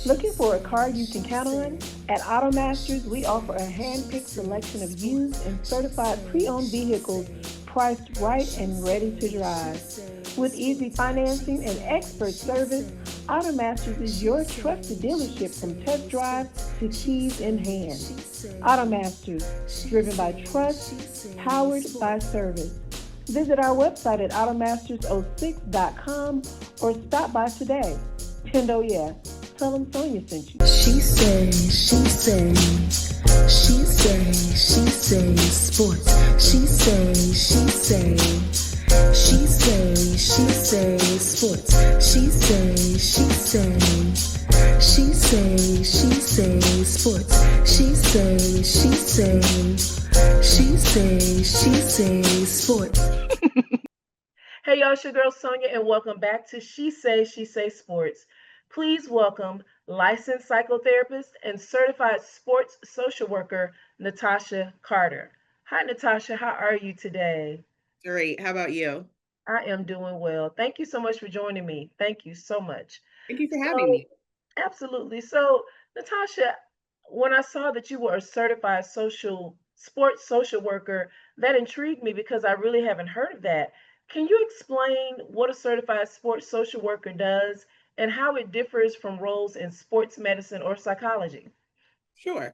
Looking for a car you can count on? At AutoMasters, we offer a hand-picked selection of used and certified pre-owned vehicles priced right and ready to drive. With easy financing and expert service, AutoMasters is your trusted dealership from test drive to keys in hand. AutoMasters, driven by trust, powered by service. Visit our website at automasters06.com or stop by today. And oh yeah, tell them Sonia sent you. She say sports. She say sports. Sports. She say sports. Hey y'all, it's your girl Sonia, and welcome back to She Say Sports. Please welcome licensed psychotherapist and certified sports social worker Natasha Carter. Hi Natasha, how are you today? Great. How about you? I am doing well. Thank you so much for joining me. Thank you so much. Thank you for having So, me. absolutely. So, Natasha, when I saw that you were a certified sports social worker, that intrigued me because I really haven't heard of that. Can you explain what a certified sports social worker does and how it differs from roles in sports medicine or psychology? Sure.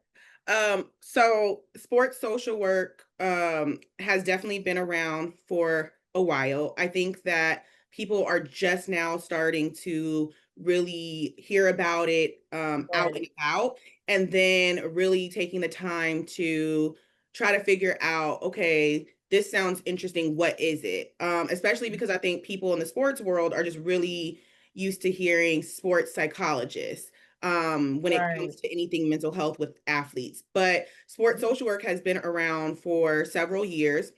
So sports social work has definitely been around for a while. I think that people are just now starting to really hear about it out Right, and about, and then really taking the time to try to figure out, okay, this sounds interesting. What is it? Especially because I think people in the sports world are just really used to hearing sports psychologists when it right. comes to anything mental health with athletes. But sports social work has been around for several years.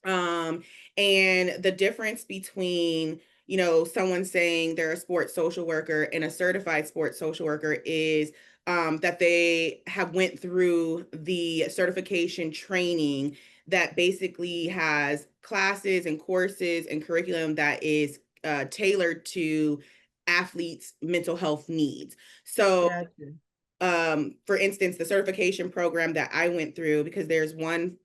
Um, and the difference between, someone saying they're a sports social worker and a certified sports social worker is that they have went through the certification training that basically has classes and courses and curriculum that is tailored to athletes' mental health needs. So Gotcha. for instance, the certification program that I went through, because there's one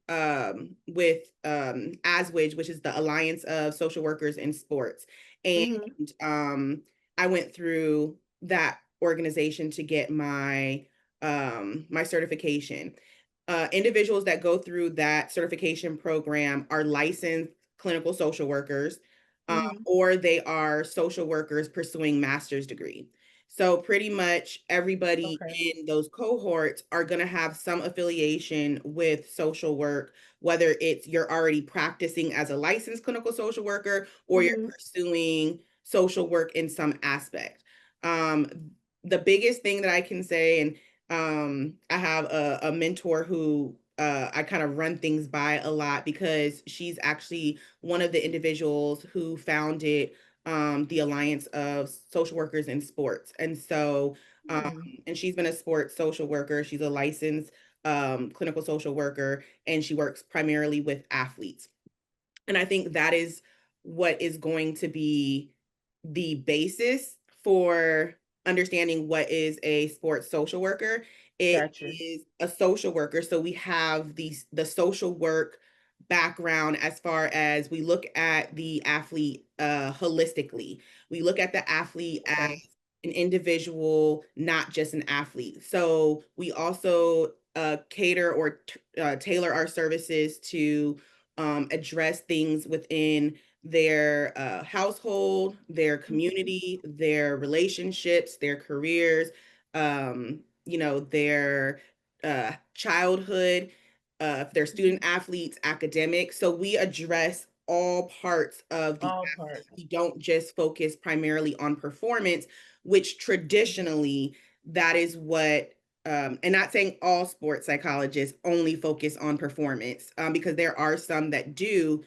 with ASWIG, which is the Alliance of Social Workers in Sports. And Mm-hmm. I went through that organization to get my certification. Individuals that go through that certification program are licensed clinical social workers, Mm-hmm. or they are social workers pursuing master's degree. So pretty much everybody Okay. in those cohorts are going to have some affiliation with social work, whether it's you're already practicing as a licensed clinical social worker or you're Mm-hmm. pursuing social work in some aspect. The biggest thing that I can say, and I have a mentor who I kind of run things by a lot because she's actually one of the individuals who founded the Alliance of Social Workers in Sports. And so, um, Mm-hmm. and she's been a sports social worker. She's a licensed clinical social worker, and she works primarily with athletes. And I think that is what is going to be the basis for understanding what is a sports social worker. It Gotcha. is a social worker. So we have the social work background as far as we look at the athlete holistically. We look at the athlete as Okay. an individual, not just an athlete. So we also cater or tailor our services to address things within their household, their community, their relationships, their careers, their childhood, if they're student athletes, academics. So we address all parts of the All athlete. parts. We don't just focus primarily on performance, which traditionally that is what and not saying all sports psychologists only focus on performance, because there are some that do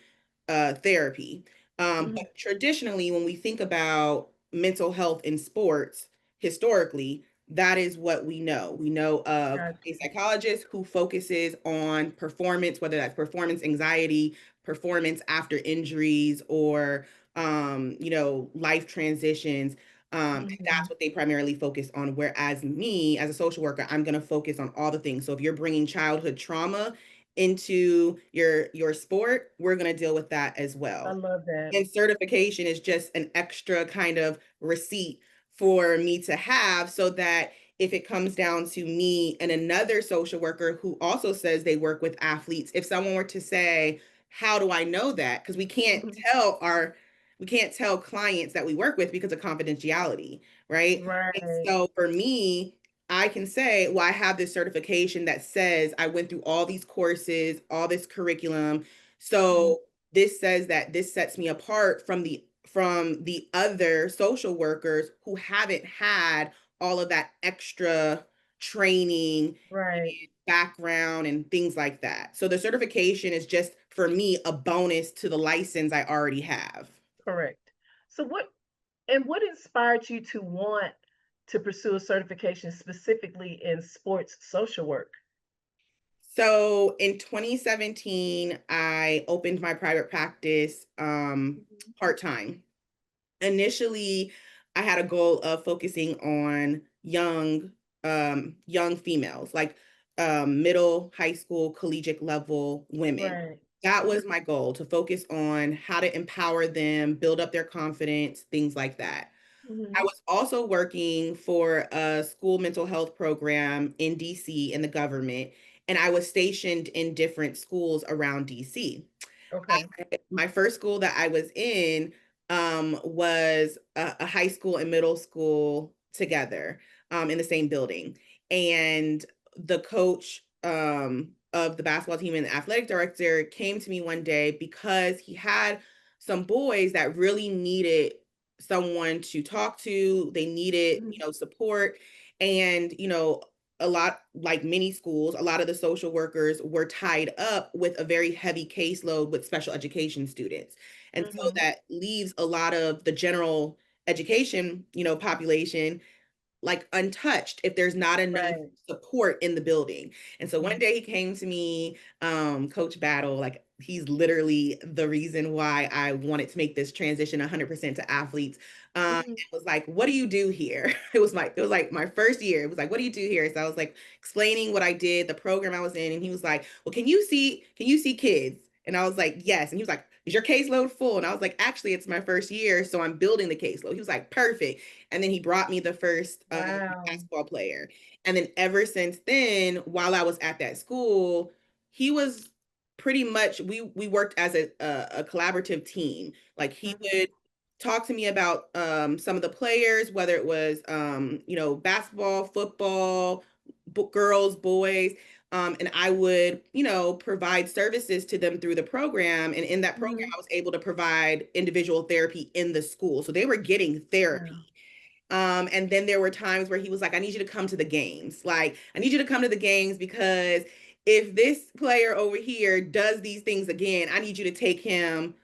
therapy. Mm-hmm. But traditionally, when we think about mental health in sports, historically, that is what we know. We know of a Gotcha. psychologist who focuses on performance, whether that's performance anxiety, performance after injuries, or life transitions. And that's Mhm. what they primarily focus on. Whereas me, as a social worker, I'm going to focus on all the things. So if you're bringing childhood trauma into your sport, we're going to deal with that as I well. love that. And certification is just an extra kind of receipt for me to have so that if it comes down to me and another social worker who also says they work with athletes, if someone were to say, how do I know that? Because Mhm. we can't tell clients that we work with because of confidentiality, right? And Right. so for me, I can say, well, I have this certification that says I went through all these courses, all this curriculum. Mhm. So this says that this sets me apart from the other social workers who haven't had all of that extra training Right. and background and things like that. So the certification is just for me a bonus to the license I already have. Correct. So what inspired you to want to pursue a certification specifically in sports social work? So in 2017, I opened my private practice Mhm. part-time. Initially, I had a goal of focusing on young females, like middle, high school, collegiate level women. Right. That Mhm. was my goal, to focus on how to empower them, build up their confidence, things like that. I Mhm. was also working for a school mental health program in DC in the government, and I was stationed in different schools around DC. Okay. My first school that I was in was a high school and middle school together in the same building. And the coach of the basketball team and the athletic director came to me one day because he had some boys that really needed someone to talk to. They needed, Mhm. support. And, a lot like many schools, a lot of the social workers were tied up with a very heavy caseload with special education students. And so Mhm. that leaves a lot of the general education, population like untouched if there's not enough Right. support in the building. And so one Mhm. day he came to me, Coach Battle, like he's literally the reason why I wanted to make this transition 100% to athletes. Mhm. It was like, what do you do here? It was like my first year. It was like, what do you do here? So I was like explaining what I did, the program I was in, and he was like, well, can you see kids? And I was like, yes. And he was like, is your caseload full? And I was like, actually, it's my first year, so I'm building the caseload. He was like, perfect. And then he brought me the first Wow. basketball player. And then ever since then, while I was at that school, he was pretty much we worked as a collaborative team. Like he Mhm. would talk to me about some of the players, whether it was basketball, football, girls, boys. And I would, provide services to them through the program. And in that program, Mhm. I was able to provide individual therapy in the school. So they were getting therapy. Wow. And then there were times where he was like, I need you to come to the games. Like, I need you to come to the games because if this player over here does these things again, I need you to take him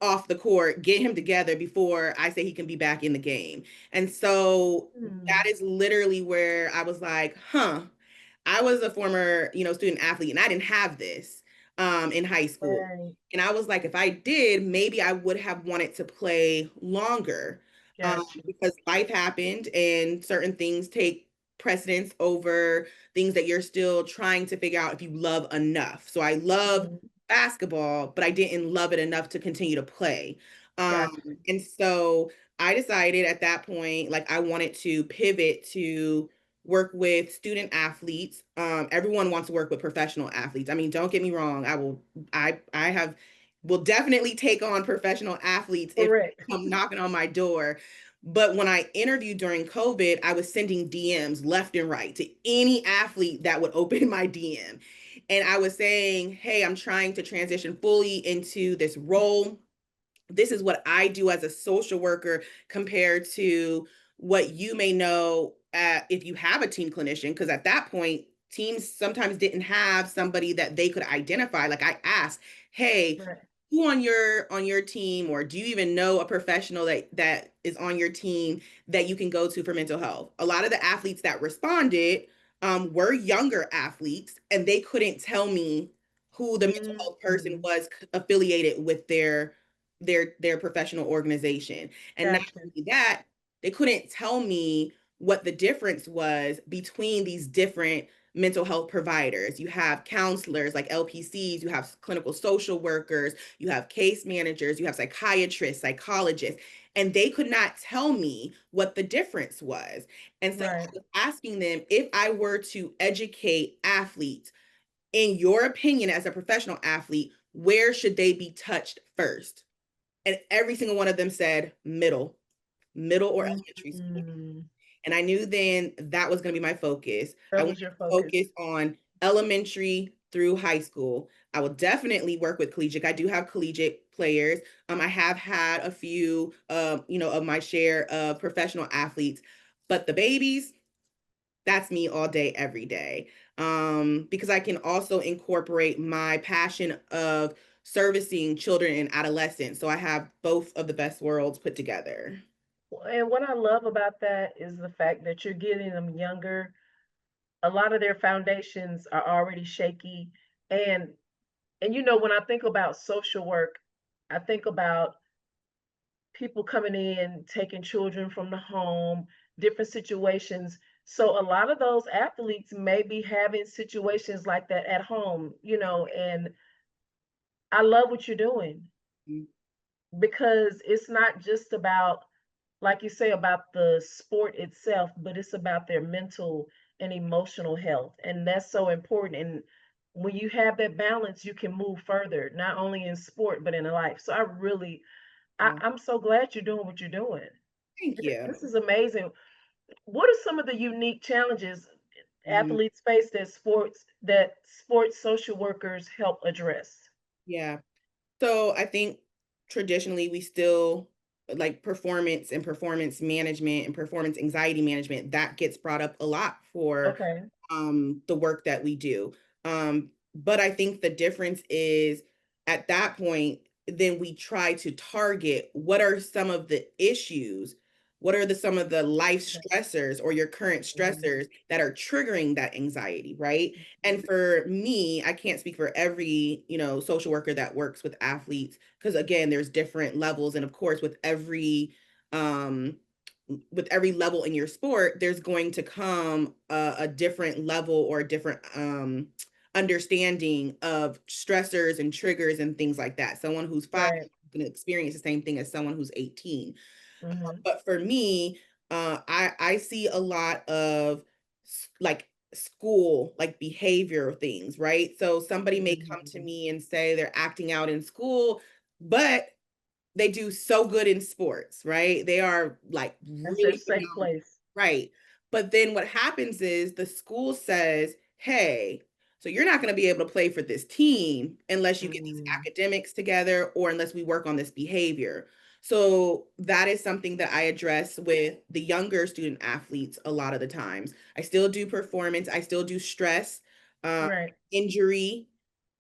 off the court, get him together before I say he can be back in the game. And so that Mm. is literally where I was like, huh, I was a former, student athlete and I didn't have this in high school. Right. And I was like, if I did, maybe I would have wanted to play longer Gotcha. because life happened and certain things take precedence over things that you're still trying to figure out if you love enough. So I loved Mhm. basketball, but I didn't love it enough to continue to play. Gotcha. And so I decided at that point, like I wanted to pivot to work with student athletes. Everyone wants to work with professional athletes. I mean, don't get me wrong. I will definitely take on professional athletes if Correct. they come knocking on my door. But when I interviewed during COVID, I was sending DMs left and right to any athlete that would open my DM. And I was saying, hey, I'm trying to transition fully into this role. This is what I do as a social worker compared to what you may know if you have a team clinician. Because at that point, teams sometimes didn't have somebody that they could identify. Like I asked, hey, Right. who on your team, or do you even know a professional that is on your team that you can go to for mental health? A lot of the athletes that responded were younger athletes, and they couldn't tell me who the mental health person Mhm. was affiliated with their professional organization. And not Gotcha. only that, they couldn't tell me what the difference was between these different mental health providers. You have counselors like LPCs, you have clinical social workers, you have case managers, you have psychiatrists, psychologists, and they could not tell me what the difference was. And so I Right. was asking them, if I were to educate athletes, in your opinion, as a professional athlete, where should they be touched first? And every single one of them said middle or elementary school. Mm, And I knew then that was going to be my focus. I that wanted was your to focus focus. on elementary through high school. I will definitely work with collegiate. I do have collegiate players. I have had a few, of my share of professional athletes, but the babies, that's me all day, every day. Because I can also incorporate my passion of servicing children and adolescents. So I have both of the best worlds put together. And what I love about that is the fact that you're getting them younger. A lot of their foundations are already shaky. And when I think about social work, I think about people coming in, taking children from the home, different situations. So a lot of those athletes may be having situations like that at home, and I love what you're doing Mm, because it's not just about, like you say, about the sport itself, but it's about their mental and emotional health. And that's so important. And when you have that balance, you can move further, not only in sport, but in life. So yeah. I'm so glad you're doing what you're doing. Thank you. This is amazing. What are some of the unique challenges Mhm. athletes face that sports social workers help address? Yeah. So I think traditionally we still like performance and performance management and performance anxiety management that gets brought up a lot for Okay. the work that we do. But I think the difference is at that point, then we try to target what are some of the issues, what are some of the life Okay. stressors or your current Mhm. stressors that are triggering that anxiety, right? And for me, I can't speak for every, social worker that works with athletes, because again, there's different levels. And of course, um, with every level in your sport, there's going to come a different level or a different understanding of stressors and triggers and things like that. Someone who's 5 Right. can experience the same thing as someone who's 18. Mhm. But for me, I see a lot of like school, like behavior things, right? So somebody may come to Mhm. me and say they're acting out in school, but they do so good in sports, right? They are like That's their really safe phenomenal, place. right? But then what happens is the school says, hey, so you're not going to be able to play for this team unless you get these Mm. academics together or unless we work on this behavior. So that is something that I address with the younger student athletes a lot of the times. I still do performance, I still do stress, um, Right. injury,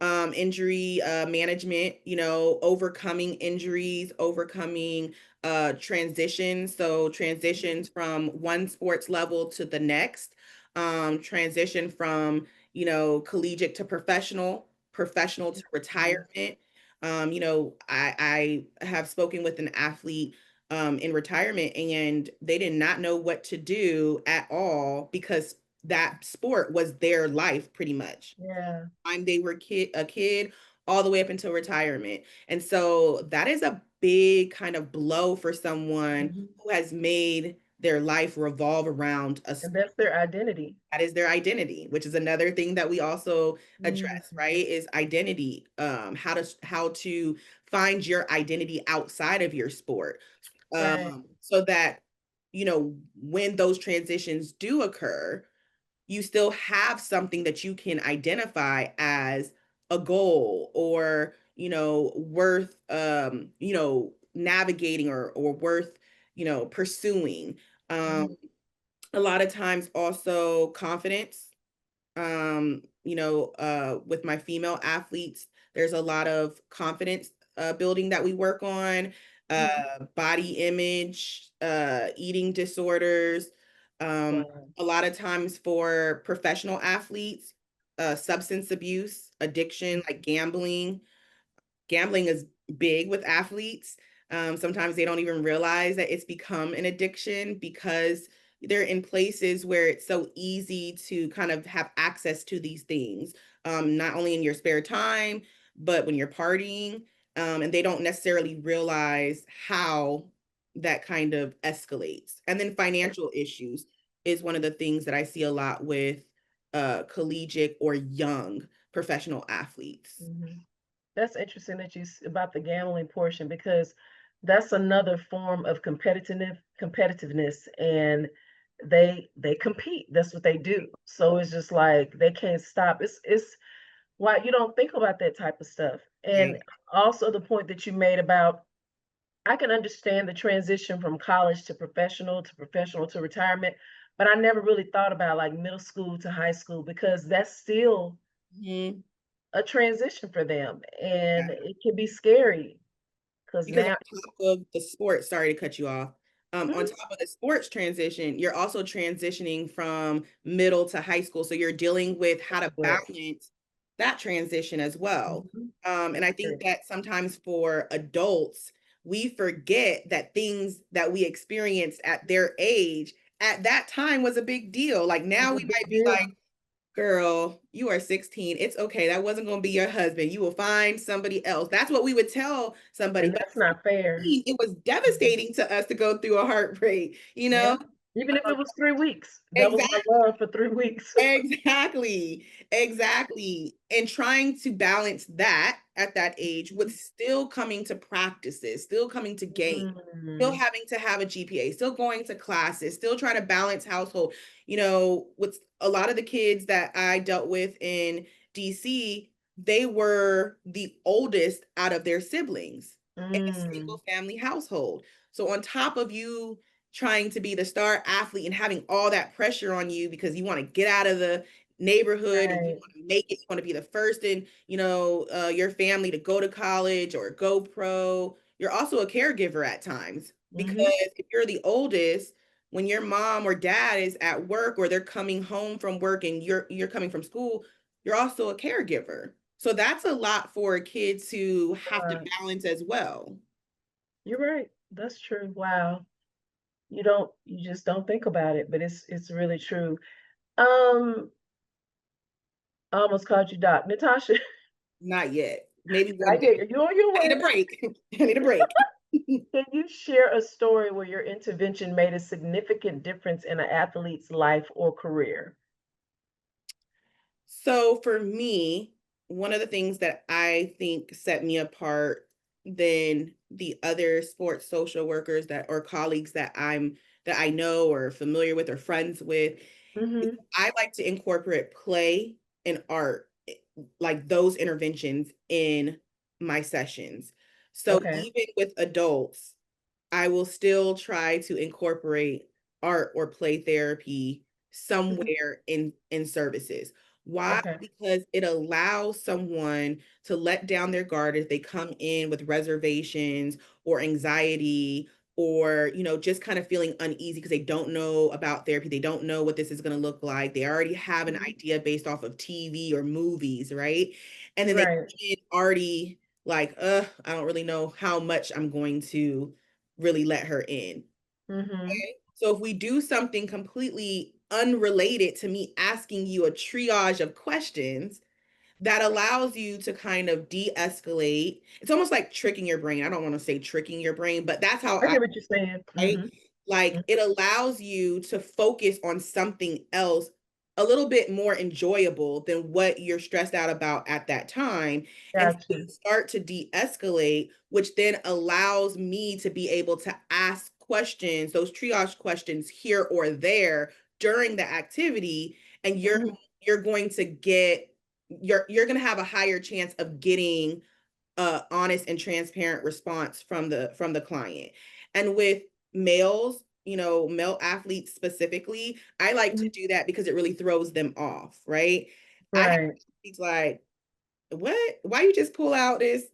injury management, overcoming injuries, overcoming transitions. So transitions from one sports level to the next, transition from, collegiate to professional, professional to Mhm. retirement. I have spoken with an athlete in retirement and they did not know what to do at all because that sport was their life pretty much Yeah. time they were a kid all the way up until retirement. And so that is a big kind of blow for someone Mhm. who has made their life revolve around a And sport. that's their identity. That is their identity, which is another thing that we also address, Mhm. right? Is identity. How to find your identity outside of your sport. Right. So that when those transitions do occur, you still have something that you can identify as a goal or worth navigating or worth pursuing. um Mhm. a lot of times also confidence, with my female athletes, there's a lot of confidence building that we work on, Mhm. body image, eating disorders. Um, Wow. a lot of times for professional athletes, substance abuse, addiction, like gambling. Gambling is big with athletes. Sometimes they don't even realize that it's become an addiction because they're in places where it's so easy to kind of have access to these things, not only in your spare time, but when you're partying. And they don't necessarily realize how that kind of escalates. And then financial issues is one of the things that I see a lot with collegiate or young professional athletes. Mhm. That's interesting that about the gambling portion because that's another form of competitiveness, and they compete. That's what they do. So it's just like they can't stop. It's why you don't think about that type of stuff. Right. And also the point that you made about I can understand the transition from college to professional to retirement, but I never really thought about like middle school to high school because that's still Mhm. a transition for them, Yeah. and it can be scary because Because now. on top of the sports, sorry to cut you off. On Mhm. top of the sports transition, you're also transitioning from middle to high school. So you're dealing with how to Correct. balance that transition as well. Mhm. And I think Correct. that sometimes for adults, we forget that things that we experienced at their age at that time was a big deal. Like It's now a we big might be deal, like, girl, you are 16. It's okay. That wasn't going to be your husband. You will find somebody else. That's what we would tell somebody. and But that's not fair. it was Mhm. devastating to us to go through a heartbreak, you Yeah. know? Even if it was 3 weeks, that was my Exactly. love for 3 weeks. Exactly. Exactly. And trying to balance that at that age with still coming to practices, still coming to games, still Mm. having to have a GPA, still going to classes, still trying to balance household. With a lot of the kids that I dealt with in DC, they were the oldest out of their siblings in a Mm. single family household. So on top of you trying to be the star athlete and having all that pressure on you because you want to get out of the neighborhood and you Right. want to make it, you want to be the first in, your family to go to college or go pro. You're also a caregiver at times because Mhm. if you're the oldest, when your mom or dad is at work or they're coming home from work and you're coming from school, you're also a caregiver. So that's a lot for a kid to have to Right. balance as well. You're right. That's true. Wow. You just don't think about it, but it's really true. Um, I almost called you Doc. Natasha, Not yet. Maybe one I day. get you're on your I need a way. break. I need a break. Can you share a story where your intervention made a significant difference in an athlete's life or career? So for me, one of the things that I think set me apart than the other sports social workers that or colleagues that I know or familiar with or friends with is Mhm. I like to incorporate play and art, like those interventions in my sessions. So Okay. even with adults, I will still try to incorporate art or play therapy Mhm. somewhere in services. Why? Okay. Because it allows someone to let down their guard if they come in with reservations or anxiety or just kind of feeling uneasy because they don't know about therapy, they don't know what this is going to look like, they already have an Mhm. idea based off of TV or movies, right? And then they Right. come in already like, I don't really know how much I'm going to really let her in. Mhm. Okay? So if we do something completely unrelated to me asking you a triage of questions, that allows you to kind of de-escalate. It's almost like tricking your brain. I don't want to say tricking your brain, but that's how I I, get what you're saying. right? Mhm. Like Mhm. it allows you to focus on something else a little bit more enjoyable than what you're stressed out about at that time. And so Gotcha. you start to de-escalate, which then allows me to be able to ask questions, those triage questions here or there during the activity. And Mhm. you're going to get you're going to have a higher chance of getting a honest and transparent response from the client. And with males, male athletes specifically, I like to Mhm. do that because it really throws them off, right? I have Right. athletes like, what? Why you just pull out this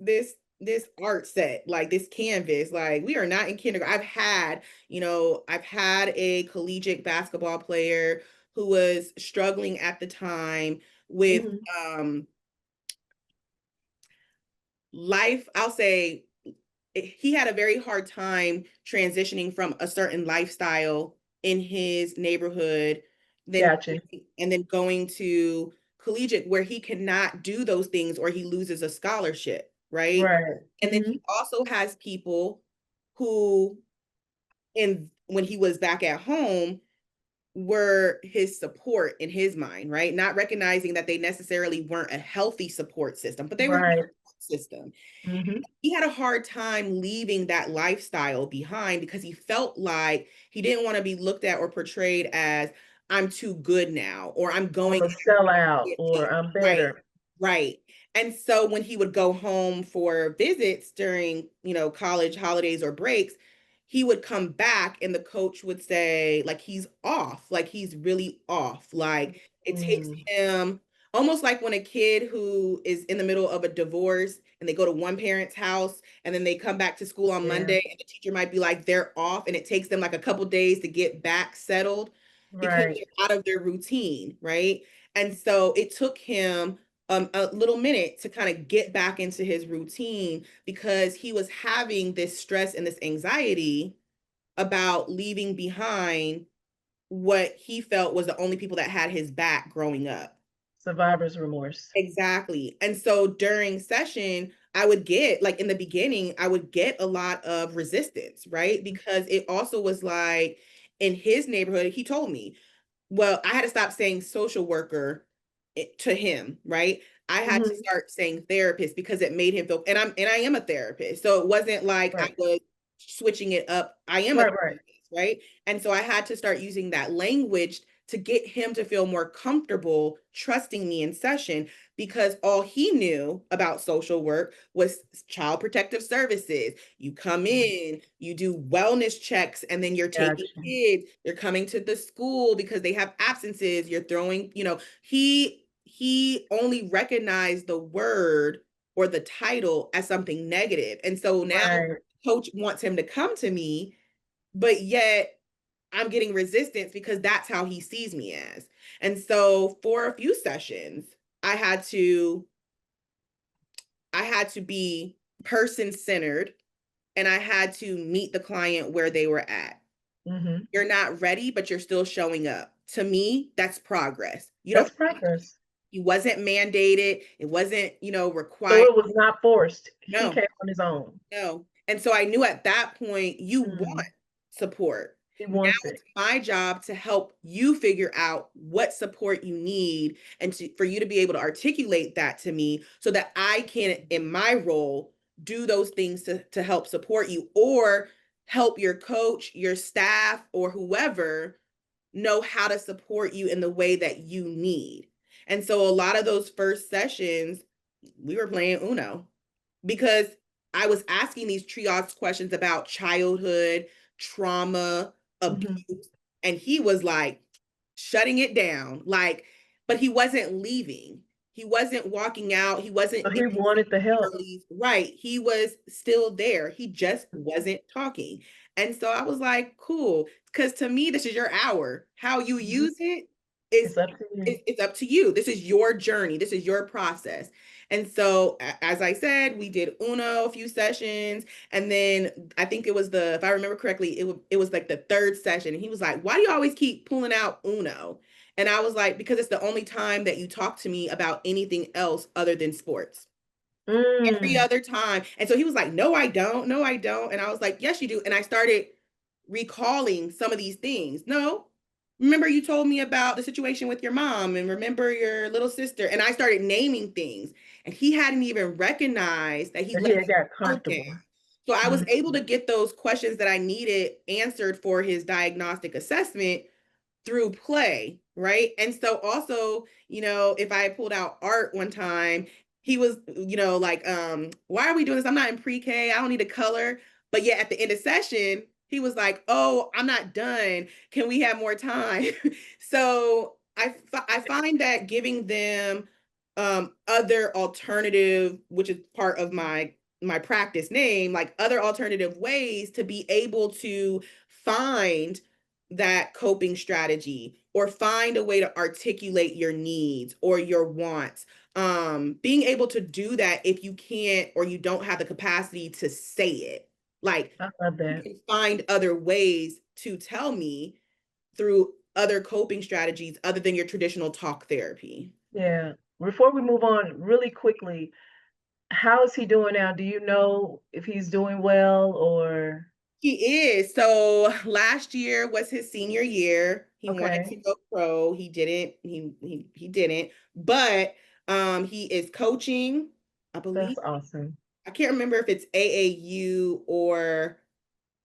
art set, like this canvas? Like we are not in kindergarten. I've had a collegiate basketball player who was struggling at the time with Mhm. life, I'll say he had a very hard time transitioning from a certain lifestyle in his neighborhood, then Gotcha. and then going to collegiate where he cannot do those things or he loses a scholarship, right? Right. And then Hmm. he also has people who, in when he was back at home, were his support in his mind, right? Not recognizing that they necessarily weren't a healthy support system, but they were his Right. support system. Hmm. He had a hard time leaving that lifestyle behind because he felt like he didn't want to be looked at or portrayed as I'm too good now, or I'm I'm going a sellout, get or paid. I'm Right. better. Right. And so when he would go home for visits during, college holidays or breaks, he would come back and the coach would say, like, he's off, like, he's really off. Like, it takes Mm. him almost like when a kid who is in the middle of a divorce and they go to one parent's house and then they come back to school on Yeah. Monday and the teacher might be like, they're off, and it takes them like a couple days to get back settled because Right. they're out of their routine, right? And so it took him a little minute to kind of get back into his routine because he was having this stress and this anxiety about leaving behind what he felt was the only people that had his back growing up. Survivor's remorse. Exactly. And so during session, I would get, like, in the beginning, I would get a lot of resistance, right? Because it also was like in his neighborhood, he told me, well, I had to stop saying social worker to him, right? I had to Hmm. start saying therapist because it made him feel, and I am a therapist. So it wasn't like I Right. was switching it up. I am a Right. Right. therapist, right? And so I had to start using that language to get him to feel more comfortable trusting me in session, because all he knew about social work was child protective services. You come Mm. in, you do wellness checks, and then you're taking Gotcha. kids, you're coming to the school because they have absences, you're throwing, he only recognized the word or the title as something negative. And so now Right. coach wants him to come to me, but yet I'm getting resistance because that's how he sees me as. And so for a few sessions, I had to I had to be person centered, and I had to meet the client where they were at. Hmm. You're not ready, but you're still showing up. To me, that's progress. You don't That's progress. He wasn't mandated. It wasn't, So required. it was not forced. He No, came on his own. no. And so I knew at that point you want Mm. support. He Now wants it. it's my job to help you figure out what support you need and for you to be able to articulate that to me so that I can, in my role, do those things to help support you or help your coach, your staff, or whoever know how to support you in the way that you need. And so a lot of those first sessions, we were playing Uno because I was asking these triage questions about childhood, trauma, Hmm. abuse, and he was like shutting it down. Like, but he wasn't leaving. He wasn't walking out. He wasn't So he wanted the help. right. He was still there. He just wasn't talking. And so I was like, cool. Because to me, this is your hour. How you Mhm. use it is It's up to you. it's up to you. This is your journey. This is your process. And so, as I said, we did Uno a few sessions, and then I think it was if I remember correctly, it was like the third session. And he was like, "Why do you always keep pulling out Uno?" And I was like, "Because it's the only time that you talk to me about anything else other than sports." Every Mm. other time. And so he was like, "No, I don't. No, I don't." And I was like, "Yes, you do." And I started recalling some of these things. No, remember you told me about the situation with your mom, and remember your little sister. And I started naming things. And he hadn't even recognized that he And let he had his got guard down. comfortable. So I was Mhm. able to get those questions that I needed answered for his diagnostic assessment through play, right? And so also, if I pulled out art one time, he was, like, why are we doing this? I'm not in pre-K. I don't need a color. But yet at the end of session, he was like, oh, I'm not done. Can we have more time? So I find that giving them other alternative, which is part of my practice name, like other alternative ways to be able to find that coping strategy or find a way to articulate your needs or your wants. Being able to do that if you can't or you don't have the capacity to say it. Like, I love you that. can find other ways to tell me through other coping strategies other than your traditional talk therapy. Yeah. Before we move on, really quickly, how is he doing now? Do you know if he's doing well or He is. So last year was his senior year. He wanted to okay? go pro. He didn't. He didn't. But he is coaching, I believe. That's awesome. I can't remember if it's AAU or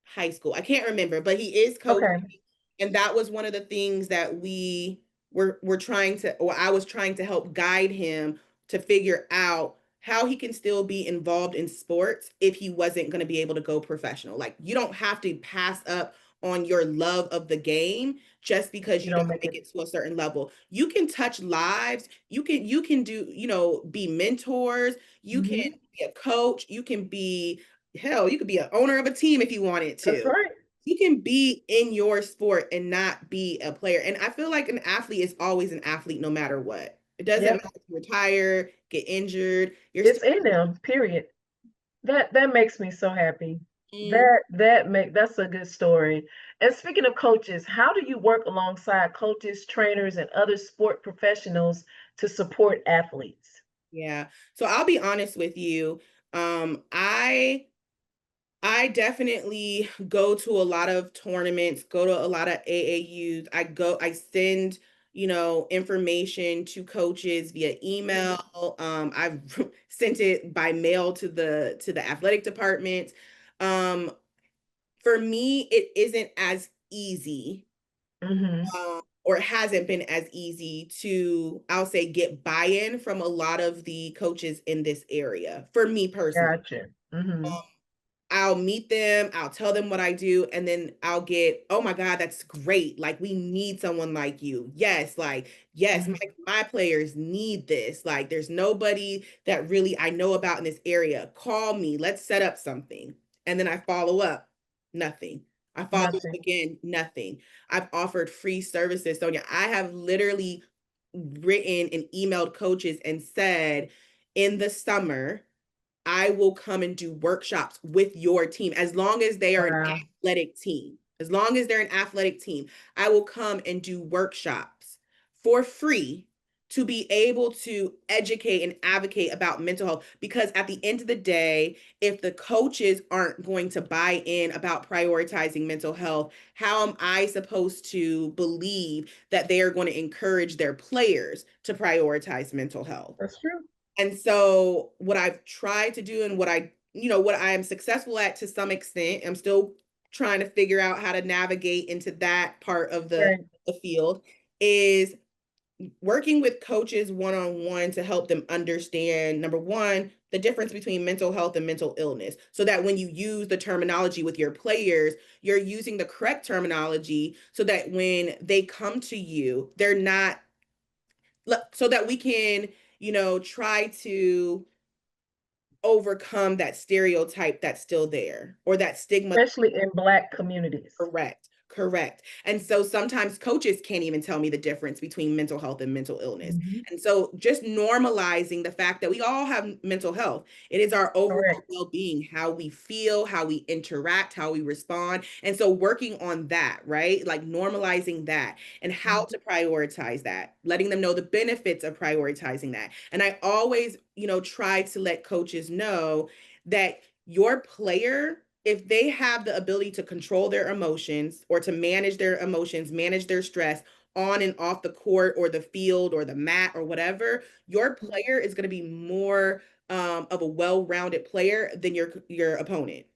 high school. I can't remember, but he is coaching. Okay. And that was one of the things that we're trying to, or I was trying to help guide him to figure out how he can still be involved in sports if he wasn't going to be able to go professional. Like, you don't have to pass up on your love of the game just because You you don't don't make make it it to a certain level. You can touch lives. You can do, be mentors. You can mhm. be a coach. You can be, hell, you could be an owner of a team if you wanted That's to. right. You can be in your sport and not be a player. And I feel like an athlete is always an athlete no matter what. It doesn't Yep. matter if you retire, get injured, you're It's still. in them, period. That makes me so happy. Mm, That's a good story. And speaking of coaches, how do you work alongside coaches, trainers, and other sport professionals to support athletes? yeah. So I'll be honest with you. I definitely go to a lot of tournaments, go to a lot of AAUs. I send, information to coaches via Mhm. email. I've sent it by mail to the athletic departments. Um, for me, it isn't as easy, Mhm. or it hasn't been as easy to, I'll say, get buy-in from a lot of the coaches in this area. For me personally. Gotcha. Mhm. I'll meet them, I'll tell them what I do, and then I'll get, oh my God, that's great. Like, we need someone like you. Yes, like, yes, my, Mhm. my players need this. Like, there's nobody that really I know about in this area. Call me, let's set up something. And then I follow up, nothing. I follow up Nothing. again, nothing. I've offered free services, Sonia. I have literally written and emailed coaches and said, in the summer, I will come and do workshops with your team as long as they are an Wow. athletic team. As long as they're an athletic team, I will come and do workshops for free to be able to educate and advocate about mental health. Because at the end of the day, if the coaches aren't going to buy in about prioritizing mental health, how am I supposed to believe that they are going to encourage their players to prioritize mental health? That's true. And so what I've tried to do and what I am successful at to some extent, I'm still trying to figure out how to navigate into that part of the Right. the field, is working with coaches one-on-one to help them understand, number one, the difference between mental health and mental illness, so that when you use the terminology with your players, you're using the correct terminology so that when they come to you, they're not, so that we can, try to overcome that stereotype that's still there, or that stigma. Especially in Black communities. Correct. Correct. And so sometimes coaches can't even tell me the difference between mental health and mental illness. Mhm. And so just normalizing the fact that we all have mental health. It is our overall Correct. well-being, how we feel, how we interact, how we respond. And so working on that, right? Like normalizing that and how Mhm. to prioritize that, letting them know the benefits of prioritizing that. And I always, try to let coaches know that your player, if they have the ability to control their emotions or to manage their emotions, manage their stress on and off the court or the field or the mat or whatever, your player is going to be more of a well-rounded player than your opponent.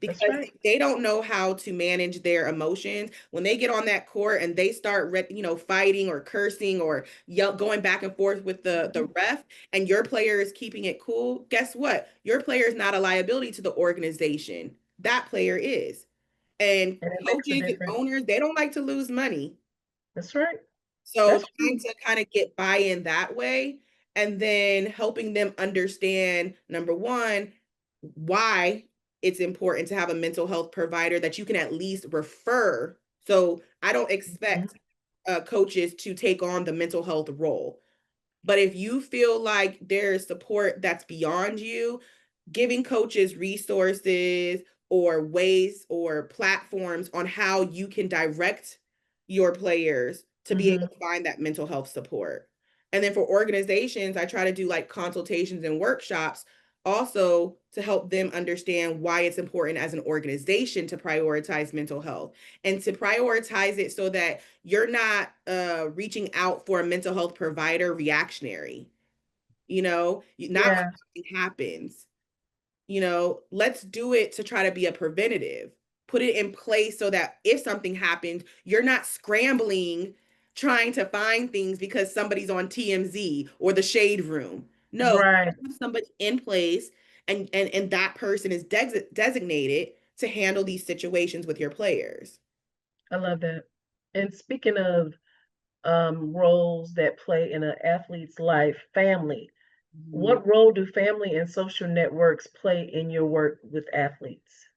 That's Because right. if they don't know how to manage their emotions, when they get on that court and they start, fighting or cursing or going back and forth with the Mhm. ref, and your player is keeping it cool, guess what? Your player is not a liability to the organization. That player is. And And it makes a coaches and difference. owners, they don't like to lose money. That's right. So That's trying true. to kind of get buy-in that way, and then helping them understand, number one, why it's important to have a mental health provider that you can at least refer. So I don't Mhm. expect coaches to take on the mental health role. But if you feel like there's support that's beyond you, giving coaches resources or ways or platforms on how you can direct your players to be able Mhm. to find that mental health support. And then for organizations, I try to do like consultations and workshops also to help them understand why it's important as an organization to prioritize mental health and to prioritize it so that you're not reaching out for a mental health provider reactionary. Not when Yeah, something happens. Let's do it to try to be a preventative. Put it in place so that if something happens, you're not scrambling trying to find things because somebody's on TMZ or the shade room. No, right. have somebody in place and that person is designated to handle these situations with your players. I love that. And speaking of roles that play in an athlete's life, family. Mhm. What role do family and social networks play in your work with athletes?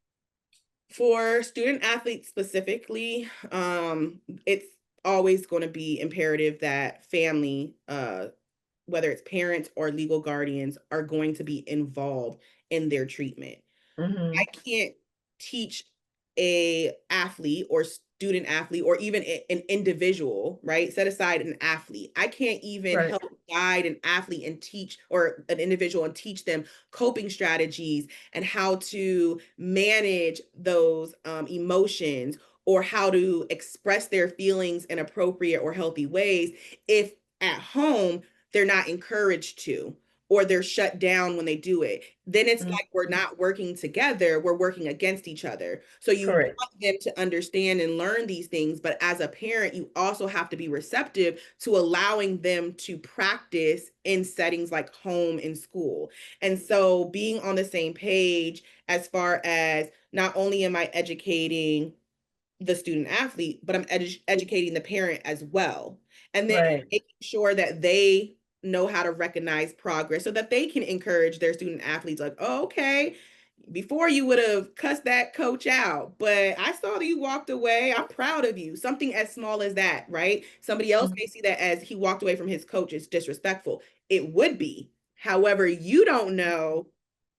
For student athletes specifically, it's always going to be imperative that family, whether it's parents or legal guardians, are going to be involved in their treatment. I Mhm. can't teach a athlete or student athlete or even an individual, right? Set aside an athlete. I can't even Right. help guide an athlete and teach or an individual and teach them coping strategies and how to manage those emotions or how to express their feelings in appropriate or healthy ways if at home they're not encouraged to or they're shut down when they do it. Then it's like we're Mhm. not working together, we're working against each other. So you Correct. want them to understand and learn these things, but as a parent, you also have to be receptive to allowing them to practice in settings like home and school. And so being on the same page as far as not only am I educating the student athlete, but I'm educating the parent as well. And then Right. making sure that they know how to recognize progress so that they can encourage their student athletes like, oh, okay, before you would have cussed that coach out, but I saw that you walked away. I'm proud of you. Something as small as that, right? Somebody else Mhm. may see that as he walked away from his coach is disrespectful. It would be. However, you don't know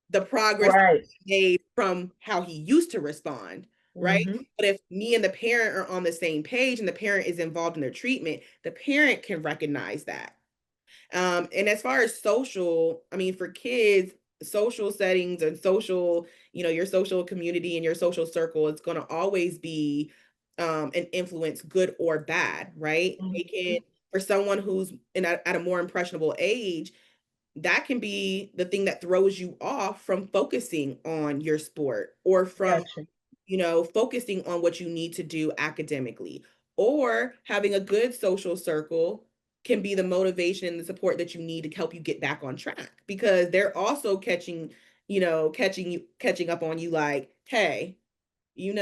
the progress Right. made from how he used to respond, right? Mhm. But if me and the parent are on the same page and the parent is involved in their treatment, the parent can recognize that. And as far as social, I mean, for kids, social settings and social, your social community and your social circle is going to always be an influence, good or bad, right? They can, Mhm. for someone who's at a more impressionable age, that can be the thing that throws you off from focusing on your sport or from Gotcha. focusing on what you need to do academically, or having a good social circle can be the motivation and the support that you need to help you get back on track because they're also catching up on you like, hey, you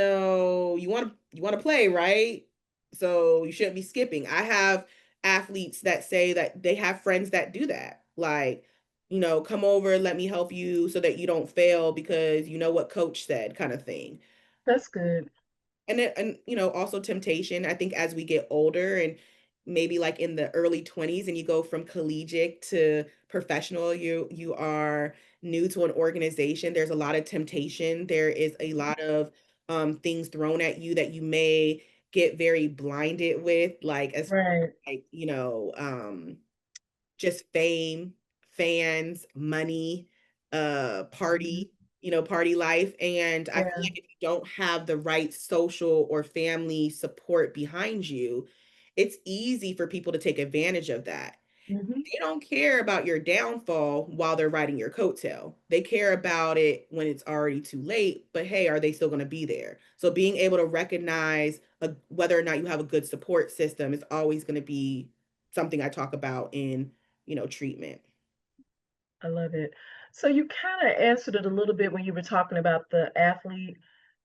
want to play, right? So you shouldn't be skipping. I have athletes that say that they have friends that do that. Like, come over, let me help you so that you don't fail because you know what coach said kind of thing. That's good. And also temptation. I think as we get older and maybe like in the early 20s and you go from collegiate to professional, you are new to an organization, there's a lot of temptation. There is a lot of things thrown at you that you may get very blinded with, like as Right. like, just fame, fans, money, Mhm. party life. And I feel Yeah. like if you don't have the right social or family support behind you, it's easy for people to take advantage of that. Mhm. They don't care about your downfall while they're riding your coattail. They care about it when it's already too late, but hey, are they still going to be there? So being able to recognize whether or not you have a good support system is always going to be something I talk about in, treatment. I love it. So you kind of answered it a little bit when you were talking about the athlete,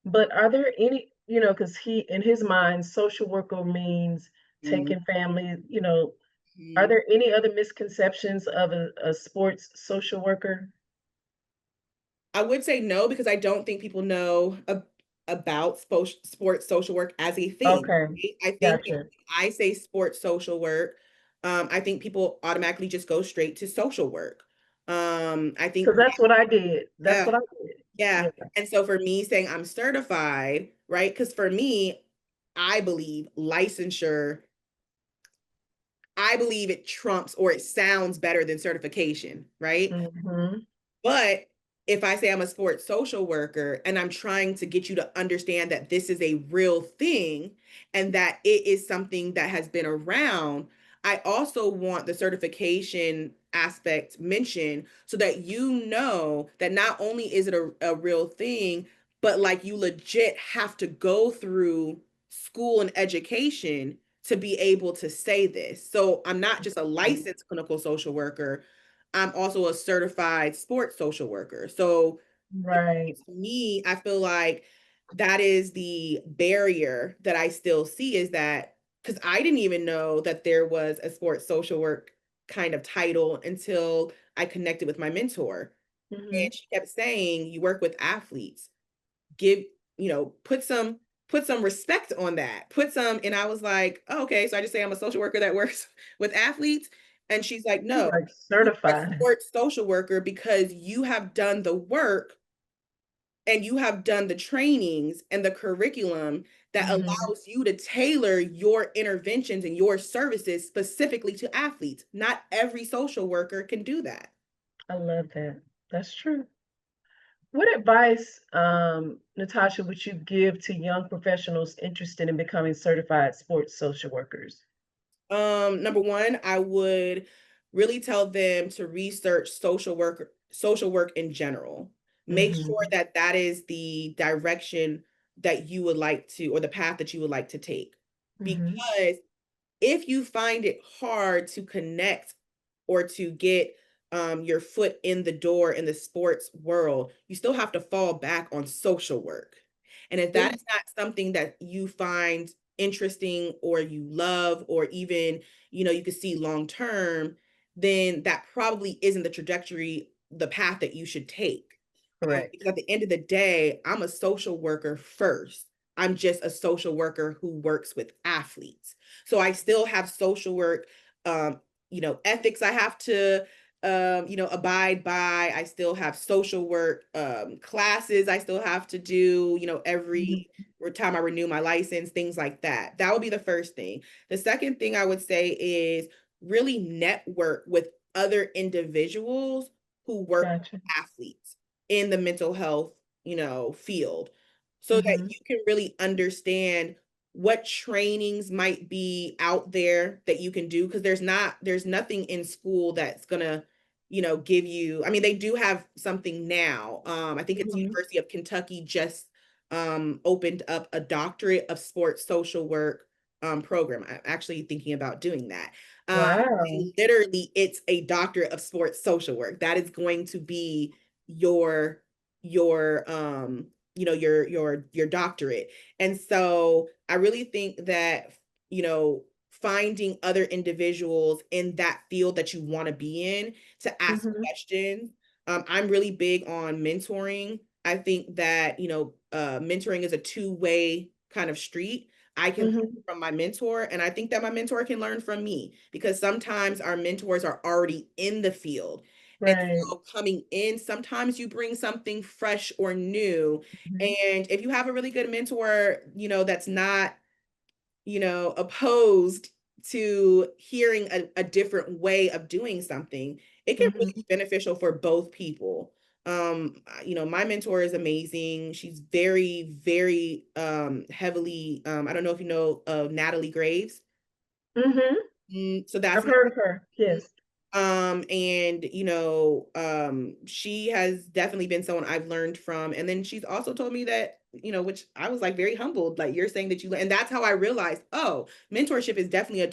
but are there any, because he, in his mind, social worker means taking family, are Mhm. there any other misconceptions of a sports social worker? I would say no because I don't think people know about sports social work as a thing. Okay, Right? I think if gotcha. I say sports social work, I think people automatically just go straight to social work. I think Because that's what I did. That's yeah, what I did. Yeah. Yeah. And so for me saying I'm certified, right? Because for me, I believe licensure, I believe it trumps or it sounds better than certification, right? Mhm. But if I say I'm a sports social worker and I'm trying to get you to understand that this is a real thing and that it is something that has been around, I also want the certification aspect mentioned so that you know that not only is it a real thing, but like you legit have to go through school and education to be able to say this. So I'm not just a licensed clinical social worker, I'm also a certified sports social worker. So Right. to me, I feel like that is the barrier that I still see is that because I didn't even know that there was a sports social work kind of title until I connected with my mentor. And Mhm. she kept saying, you work with athletes, give, put some respect on that. Put some, and I was like, oh, okay, so I just say I'm a social worker that works with athletes. And she's like, You no, are you are a certified. sports social worker because you have done the work and you have done the trainings and the curriculum that Mhm. allows you to tailor your interventions and your services specifically to athletes. Not every social worker can do that. I love that. That's true. What advice, Natasha, would you give to young professionals interested in becoming certified sports social workers? Number one, I would really tell them to research social work in general. Make sure Mhm. that that is the direction that you would like to, or the path that you would like to take. Mhm. Because if you find it hard to connect or to get your foot in the door in the sports world, you still have to fall back on social work. And if that Yeah. is not something that you find interesting or you love, or even, you could see long term, then that probably isn't the trajectory, the path that you should take. Correct. Because at the end of the day, I'm a social worker first. I'm just a social worker who works with athletes. So I still have social work, um, ethics I have to, abide by. I still have social work classes I still have to do, Mhm. every time I renew my license, things like that. That would be the first thing. The second thing I would say is really network with other individuals who work Gotcha. with athletes in the mental health, field so that Mhm. you can really understand what trainings might be out there that you can do because there's nothing in school that's going to give you. I mean, they do have something now. I think it's Mhm. University of Kentucky just opened up a doctorate of sports social work program. I'm actually thinking about doing that. Wow. Literally it's a doctorate of sports social work that is going to be your your doctorate. And so I really think that finding other individuals in that field that you want to be in to ask Mhm. questions. I'm really big on mentoring. I think that mentoring is a two-way kind of street. I can learn Mhm. from my mentor, and I think that my mentor can learn from me because sometimes our mentors are already in the field. And Right. so coming in, sometimes you bring something fresh or new. Mhm. And if you have a really good mentor, that's not, opposed to hearing a different way of doing something, it can really Mhm. be beneficial for both people. My mentor is amazing. She's very, very heavily, I don't know if you know of Natalie Graves. Mhm. So that's I've heard of her. Yes. and she has definitely been someone I've learned from. And then she's also told me that, which I was like very humbled, like you're saying that and that's how I realized, oh, mentorship is definitely a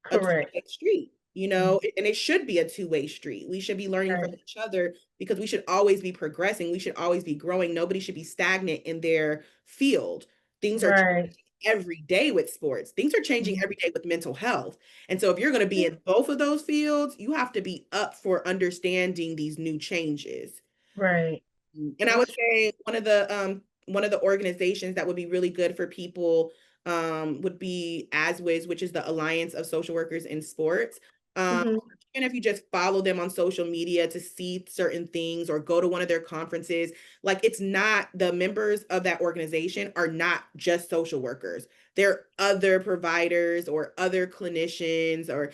Correct. two-way street, Mhm. and it should be a two-way street. We should be learning from Right. each other because we should always be progressing. We should always be growing. Nobody should be stagnant in their field. Things are Right. changing every day with sports. Things are changing Mhm. every day with mental health. And so if you're going to be in both of those fields, you have to be up for understanding these new changes. Right. And I would That's say one of the organizations that would be really good for people would be ASWIS, which is the Alliance of Social Workers in Sports. Um, mhm. even if you just follow them on social media to see certain things or go to one of their conferences, like it's not, the members of that organization are not just social workers. They're other providers or other clinicians, or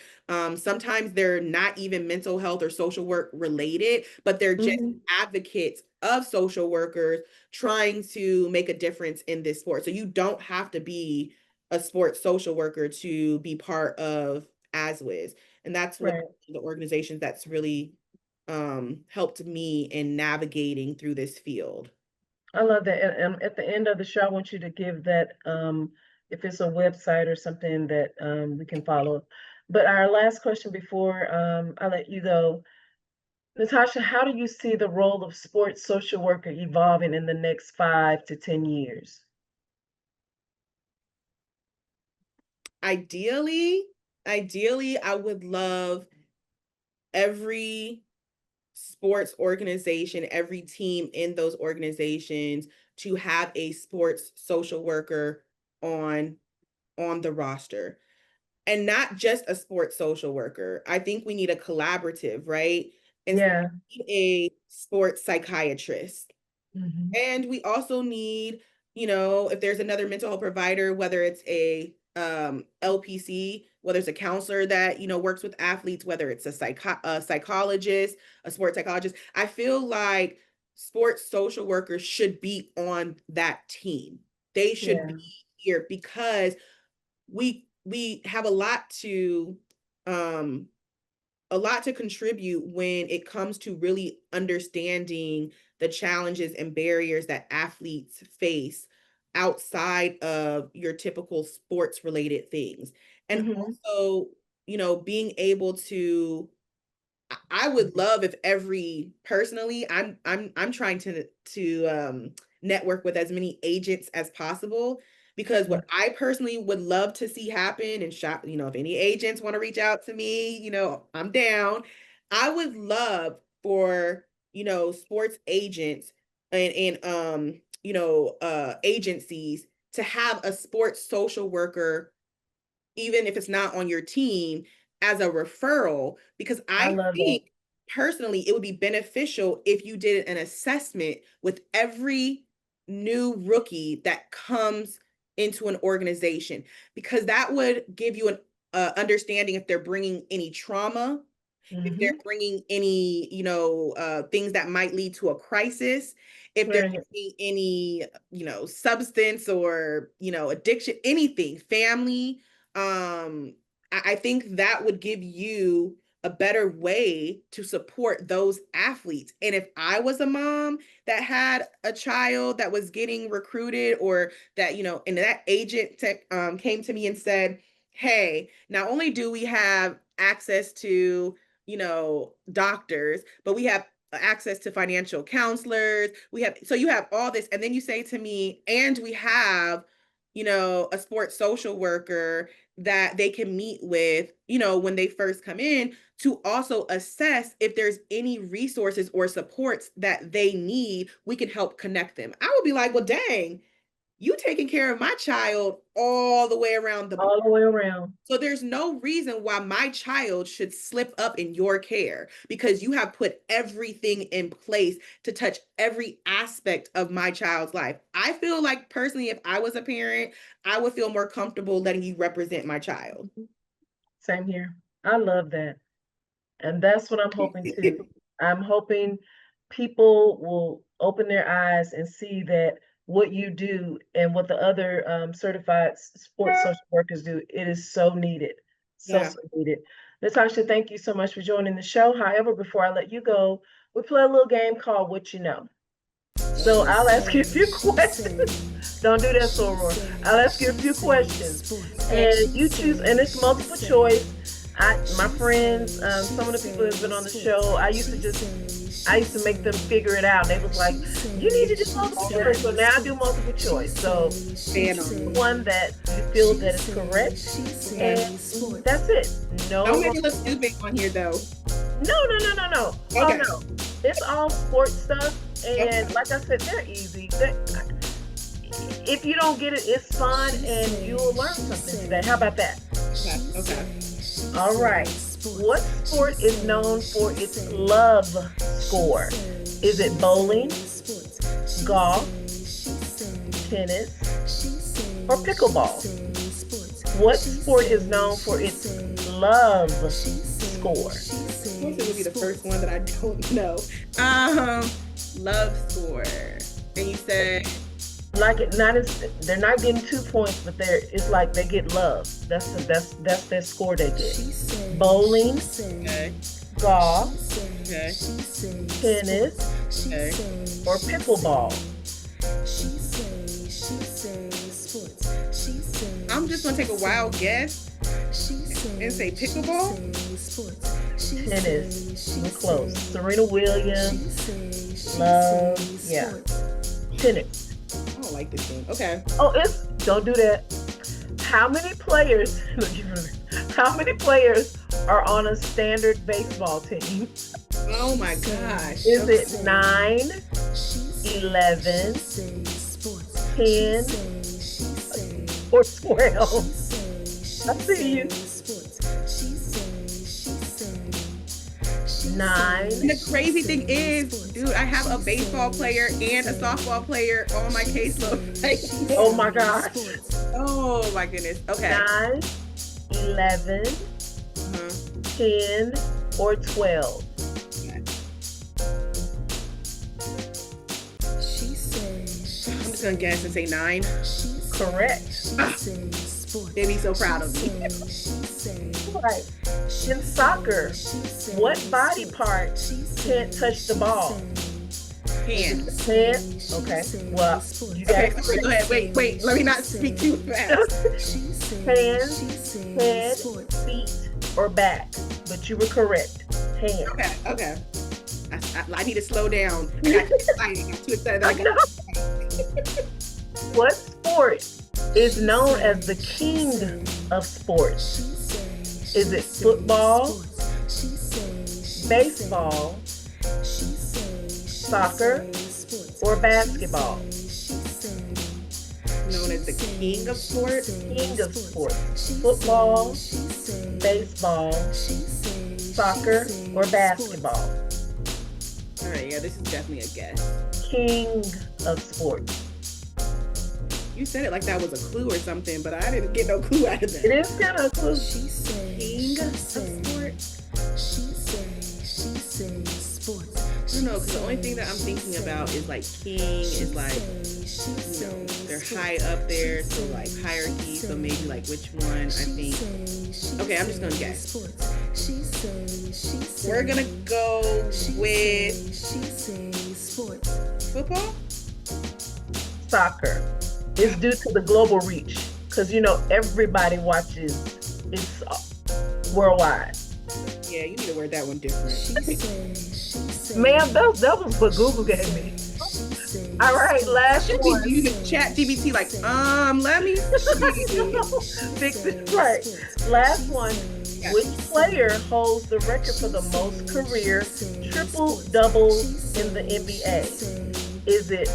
sometimes they're not even mental health or social work related, but they're just Mhm. advocates of social workers trying to make a difference in this sport. So you don't have to be a sports social worker to be part of ASWIS. And that's what Right. the organizations that's really helped me in navigating through this field. I love that. And at the end of the show, I want you to give that, if it's a website or something that we can follow. But our last question before I let you go, Natasha, how do you see the role of sports social worker evolving in the next 5 to 10 years? Ideally, ideally, I would love every sports organization, every team in those organizations to have a sports social worker on the roster. And not just a sports social worker. I think we need a collaborative, right? And so Yeah. we need a sports psychiatrist. Hmm. And we also need, if there's another mental health provider, whether it's a LPC, whether it's a counselor that, works with athletes, whether it's a psychologist, a sports psychologist, I feel like sports social workers should be on that team. They should Yeah. be here because we have um a lot to contribute when it comes to really understanding the challenges and barriers that athletes face outside of your typical sports related things. And Hmm. also, being able to, I would love if every, personally, I'm trying to network with as many agents as possible, because Yeah. what I personally would love to see happen, and shop, if any agents want to reach out to me, I'm down. I would love for, sports agents and agencies to have a sports social worker, even if it's not on your team, as a referral, because I I love that. think personally it would be beneficial if you did an assessment with every new rookie that comes into an organization, because that would give you an understanding if they're bringing any trauma, if they're Hmm. bringing any, things that might lead to a crisis, if they're Right. bringing any, substance or, addiction, anything, family. I think that would give you a better way to support those athletes. And if I was a mom that had a child that was getting recruited, or that, and that agent came to me and said, hey, not only do we have access to, doctors, but we have access to financial counselors. So you have all this. And then you say to me, and we have, a sports social worker that they can meet with, when they first come in, to also assess if there's any resources or supports that they need, we can help connect them. I would be like, well, dang, you taking care of my child all the way around the block. All the way around. So there's no reason why my child should slip up in your care, because you have put everything in place to touch every aspect of my child's life. I feel like personally, if I was a parent, I would feel more comfortable letting you represent my child. Same here. I love that. And that's what I'm hoping too. I'm hoping people will open their eyes and see that what you do and what the other certified sports social workers do, it is so needed. So, Yeah. so needed. Natasha, thank you so much for joining the show. However, before I let you go, we play a little game called What You Know. So I'll ask you a few questions. Don't do that, Soror. I'll ask you a few questions, and you choose, and it's multiple choice. My friends, some of the people who've been on the show, I used to make them figure it out. They was like, you need to do multiple choice. So now I do multiple choice. So you Stand on choose the it. one that you feel that is correct, and that's it. No, Don't make me look stupid on here though. no. Oh Okay. no, it's all sports stuff, and Okay. like I said, they're easy. If you don't get it, it's fun, and you'll learn something today. How about that? Okay. Okay. All right. What sport is known for its love score? Is it bowling, golf, tennis, or pickleball? What sport is known for its love score? I guess it would be the first one that I don't know. Love score. And you said Like it not as they're not getting 2 points, but it's like they get love. That's their score they get. Bowling, okay, golf, okay, tennis, okay. or pickleball. I'm just gonna take a wild guess and say pickleball. Tennis. We're close. Serena Williams. Love. Yeah. Tennis. I don't like this game. Okay. Oh, don't do that. How many players? How many players are on a standard baseball team? Oh my gosh. Is it 9, 11, 10, or 12? I see you. 9. And the crazy thing is, dude, I have a baseball player and a softball player on my caseload. Like, Oh my gosh. oh my goodness. Okay. 9, 11, Uh-huh. 10, or 12. I'm just gonna guess and say 9. Correct. They'd be so proud of me. Right. In soccer, what body part can't touch the ball? Hands. Hand? Okay. Well, you got Okay, sorry, go ahead. Wait. Let me not speak too fast. hands, head, feet, or back. But you were correct. Hand. Okay. I need to slow down. I got too excited. I got too excited. I got What sport is known as the king of sports? Is it football, baseball, soccer, or basketball? known as the king of sports. King of sports. Football, baseball, soccer, or basketball? All right, yeah, this is definitely a guess. King of sports. You said it like that was a clue or something, but I didn't get no clue out of that. It is kind of a clue. King of sports. I don't know, because the only thing that I'm thinking about is like king is like, you know, they're high up there, so like hierarchy, so maybe like which one I think. Okay, I'm just gonna guess. We're gonna go with football? Soccer. It's due to the global reach, because you know everybody watches. It's worldwide. Yeah, you need to word that one different. Ma'am, that was what Google gave me. All right, last Should be one. using chat GBT like, let me see. Fix it right. Last one. Which player holds the record for the most career triple doubles in the NBA? Is it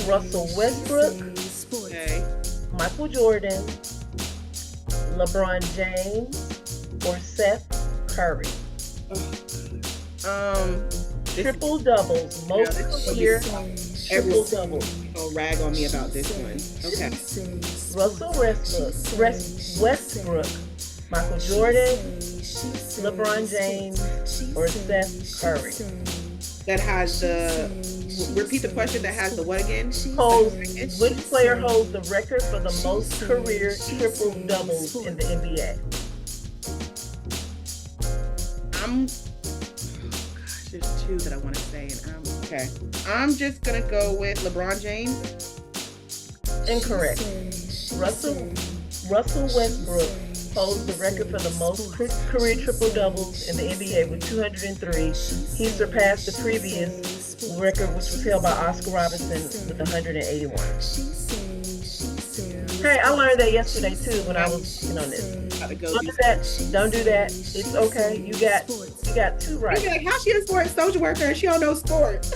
Russell Westbrook, Okay. Michael Jordan, LeBron James, or Seth Curry? Triple doubles, most career triple doubles. Don't rag on me about this one. Okay. Russell Westbrook, Michael Jordan, LeBron James, or Seth Curry? That has repeat the question, that has the what again? Which player holds the record for the most career triple doubles in the NBA? There's two that I want to say, and okay. I'm just gonna go with LeBron James. Incorrect. Russell Westbrook holds the record for the most career triple doubles in the NBA with 203. He surpassed the previous record, which was held by Oscar Robertson with 181. Hey, I learned that yesterday too when I was on this. Don't do that. Don't do that. It's okay. You got two right. You're like, how she a sports social worker and she don't know sports?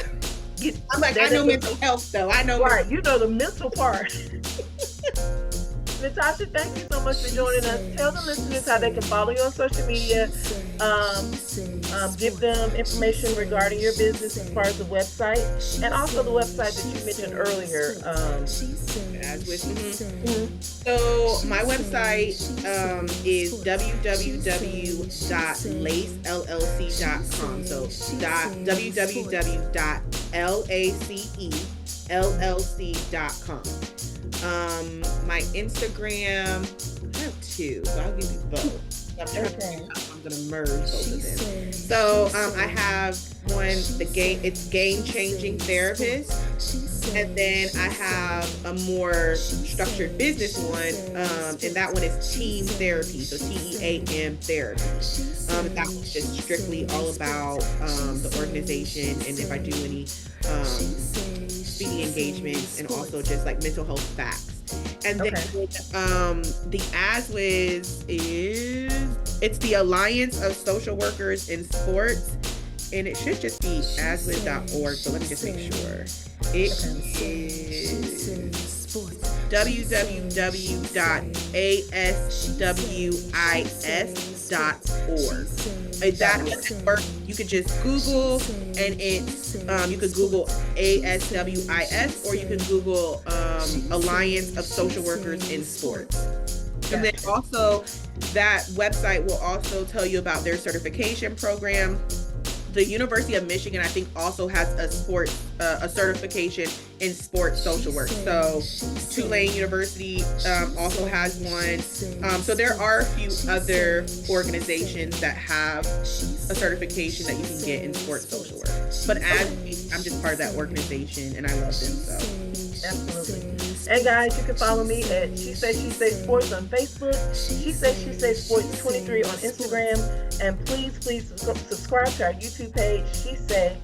I'm like, I know mental health though. I know. Right. You know the mental part. Natasha, thank you so much for joining us. Tell the listeners how they can follow you on social media. Give them information regarding your business as far as the website, and also the website that you mentioned earlier. As with Mhm. So my website is www.lacellc.com. So www.lacellc.com. My Instagram, I have two, so I'll give you both. I'm trying to figure out how I'm gonna merge both of them. So I have one, it's game changing therapist, and then I have a more structured business one, and that one is team therapy, so TEAM therapy. That one's just strictly all about the organization, and if I do any speaking engagements, and also just like mental health facts. And then the ASWIS it's the Alliance of Social Workers in Sports, and it should just be aswis.org, so let me just make sure. It is www.aswis.org. That works. You could just Google, and it's you could Google ASWIS, or you can Google Alliance of Social Workers in Sports. And then also that website will also tell you about their certification program. The University of Michigan, I think, also has a certification in sports social work. So Tulane University also has one. So there are a few other organizations that have a certification that you can get in sports social work. But I'm just part of that organization, and I love them. So absolutely. And guys, you can follow me at She Say Sports on Facebook, She Say Sports 23 on Instagram, and please subscribe to our YouTube page, She Say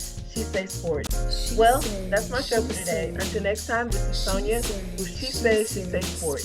Sports. Well, that's my show for today. Until next time, this is Sonia with She Say Sports.